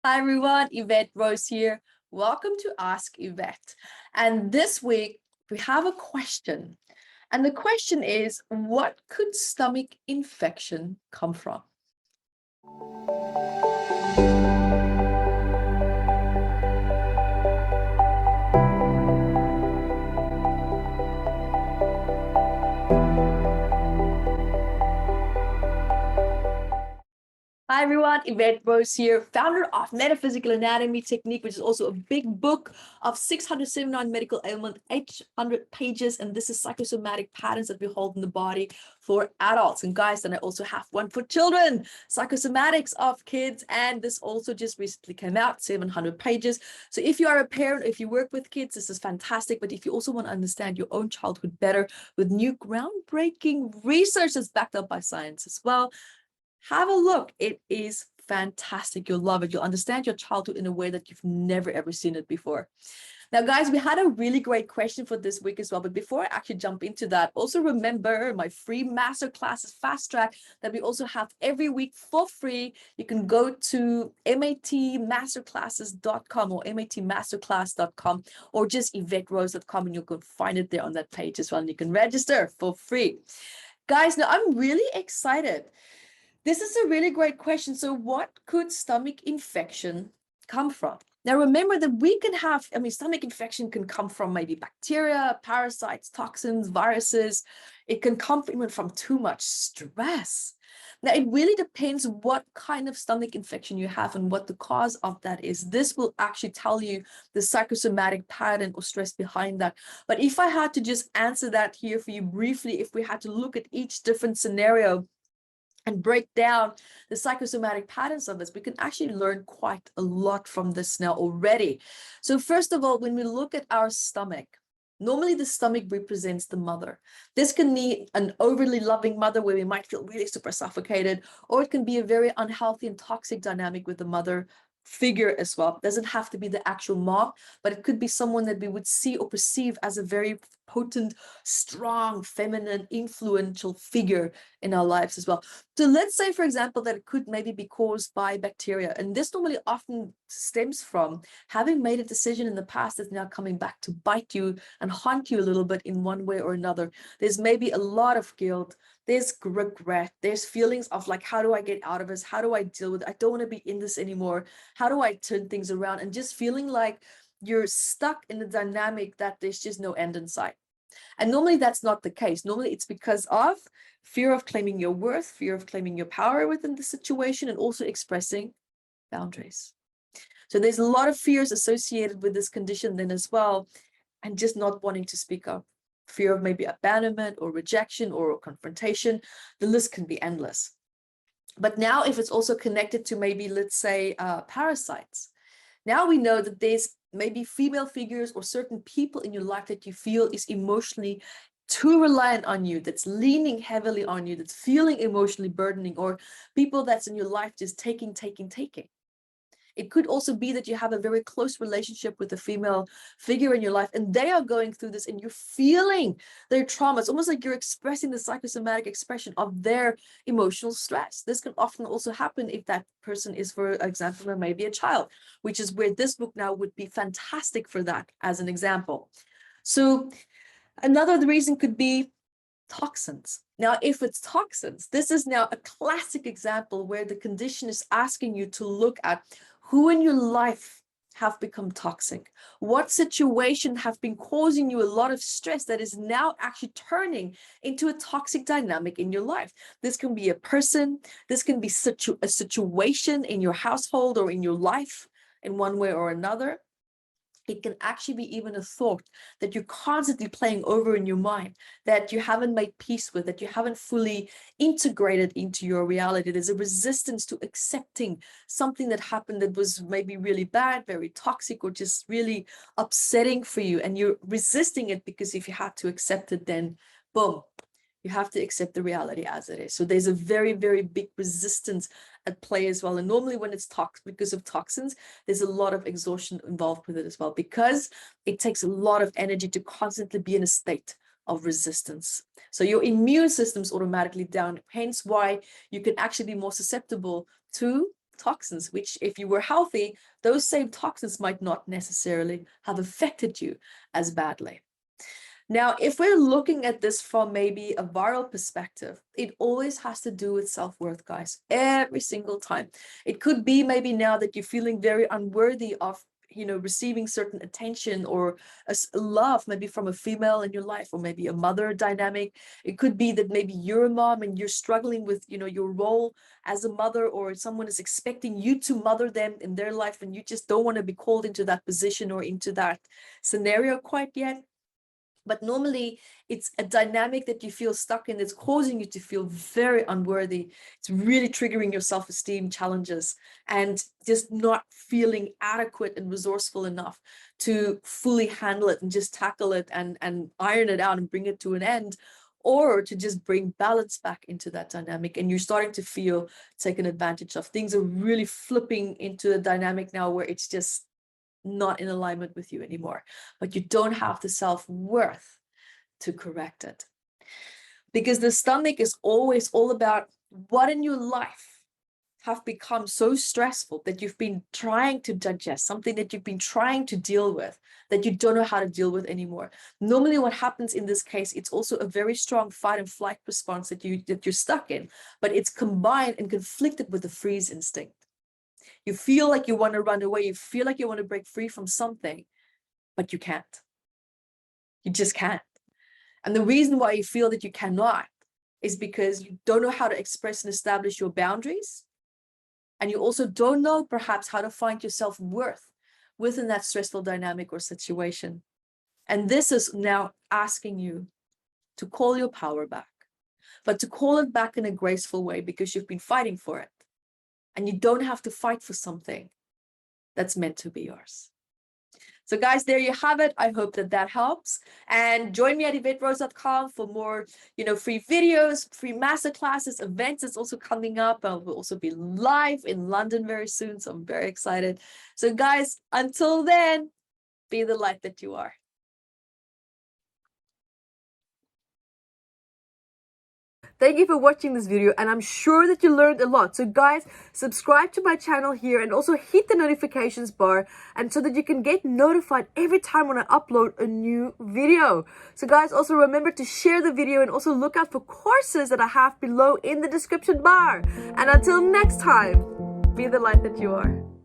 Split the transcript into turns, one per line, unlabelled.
Hi everyone, Evette Rose here. Welcome to Ask Evette. And this week we have a question. And the question is, what could stomach infection come from? Hi everyone, Evette Rose here, founder of Metaphysical Anatomy Technique, which is also a big book of 679 medical ailments, 800 pages, and this is psychosomatic patterns that we hold in the body for adults. And guys, then I also have one for children, psychosomatics of kids, and this also just recently came out, 700 pages. So if you are a parent, if you work with kids, this is fantastic. But if you also want to understand your own childhood better with new groundbreaking research that's backed up by science as well, have a look. It is fantastic. You'll love it. You'll understand your childhood in a way that you've never ever seen it before. Now, guys, we had a really great question for this week as well. But before I actually jump into that, also remember my free masterclasses fast track that we also have every week for free. You can go to matmasterclasses.com or matmasterclass.com or just evetterose.com and you can find it there on that page as well. And you can register for free. Guys, now I'm really excited. This is a really great question. So what could stomach infection come from? Now, remember that we can have, stomach infection can come from maybe bacteria, parasites, toxins, viruses. It can come even from too much stress. Now, it really depends what kind of stomach infection you have and what the cause of that is. This will actually tell you the psychosomatic pattern or stress behind that. But if I had to just answer that here for you briefly, if we had to look at each different scenario and break down the psychosomatic patterns of this, we can actually learn quite a lot from this now already. So first of all, when we look at our stomach, normally the stomach represents the mother. This can be an overly loving mother where we might feel really super suffocated, or it can be a very unhealthy and toxic dynamic with the mother figure as well. It doesn't have to be the actual mom, but it could be someone that we would see or perceive as a very potent, strong, feminine, influential figure in our lives as well. So let's say, for example, that it could maybe be caused by bacteria. And this normally often stems from having made a decision in the past that's now coming back to bite you and haunt you a little bit in one way or another. There's maybe a lot of guilt. There's regret. There's feelings of like, how do I get out of this? How do I deal with it? I don't want to be in this anymore. How do I turn things around? And just feeling like you're stuck in a dynamic that there's just no end in sight. And normally that's not the case. Normally it's because of fear of claiming your worth, fear of claiming your power within the situation, and also expressing boundaries. So there's a lot of fears associated with this condition then as well, and just not wanting to speak up. Fear of maybe abandonment or rejection or confrontation. The list can be endless. But now if it's also connected to maybe, let's say, parasites, now we know that there's maybe female figures or certain people in your life that you feel is emotionally too reliant on you, that's leaning heavily on you, that's feeling emotionally burdening, or people that's in your life just taking. It could also be that you have a very close relationship with a female figure in your life and they are going through this and you're feeling their trauma. It's almost like you're expressing the psychosomatic expression of their emotional stress. This can often also happen if that person is, for example, maybe a child, which is where this book now would be fantastic for that as an example. So another reason could be toxins. Now, if it's toxins, this is now a classic example where the condition is asking you to look at who in your life have become toxic, what situation have been causing you a lot of stress that is now actually turning into a toxic dynamic in your life. This can be a person, this can be a situation in your household or in your life in one way or another. It can actually be even a thought that you're constantly playing over in your mind, that you haven't made peace with, that you haven't fully integrated into your reality. There's a resistance to accepting something that happened that was maybe really bad, very toxic, or just really upsetting for you. And you're resisting it because if you had to accept it, then boom, you have to accept the reality as it is. So there's a very, very big resistance at play as well. And normally when it's toxic, because of toxins, there's a lot of exhaustion involved with it as well, because it takes a lot of energy to constantly be in a state of resistance. So your immune system's automatically down, hence why you can actually be more susceptible to toxins, which if you were healthy, those same toxins might not necessarily have affected you as badly. Now, if we're looking at this from maybe a viral perspective, it always has to do with self-worth, guys, every single time. It could be maybe now that you're feeling very unworthy of, receiving certain attention or a love, maybe from a female in your life, or maybe a mother dynamic. It could be that maybe you're a mom and you're struggling with, your role as a mother, or someone is expecting you to mother them in their life and you just don't want to be called into that position or into that scenario quite yet. But normally it's a dynamic that you feel stuck in that's causing you to feel very unworthy. It's really triggering your self-esteem challenges and just not feeling adequate and resourceful enough to fully handle it and just tackle it and iron it out and bring it to an end, or to just bring balance back into that dynamic. And you're starting to feel taken advantage of. Things are really flipping into a dynamic now where it's just not in alignment with you anymore, but you don't have the self-worth to correct it. Because the stomach is always all about what in your life have become so stressful that you've been trying to digest, something that you've been trying to deal with, that you don't know how to deal with anymore. Normally what happens in this case, it's also a very strong fight and flight response that you're stuck in, but it's combined and conflicted with the freeze instinct. You feel like you want to run away. You feel like you want to break free from something, but you can't. You just can't. And the reason why you feel that you cannot is because you don't know how to express and establish your boundaries. And you also don't know perhaps how to find your self-worth within that stressful dynamic or situation. And this is now asking you to call your power back, but to call it back in a graceful way, because you've been fighting for it. And you don't have to fight for something that's meant to be yours. So guys, there you have it. I hope that helps. And join me at evetterose.com for more, free videos, free masterclasses, events. It's also coming up. I will also be live in London very soon. So I'm very excited. So guys, until then, be the light that you are. Thank you for watching this video, and I'm sure that you learned a lot. So guys, subscribe to my channel here and also hit the notifications bar, and so that you can get notified every time when I upload a new video. So guys, also remember to share the video and also look out for courses that I have below in the description bar. And until next time, be the light that you are.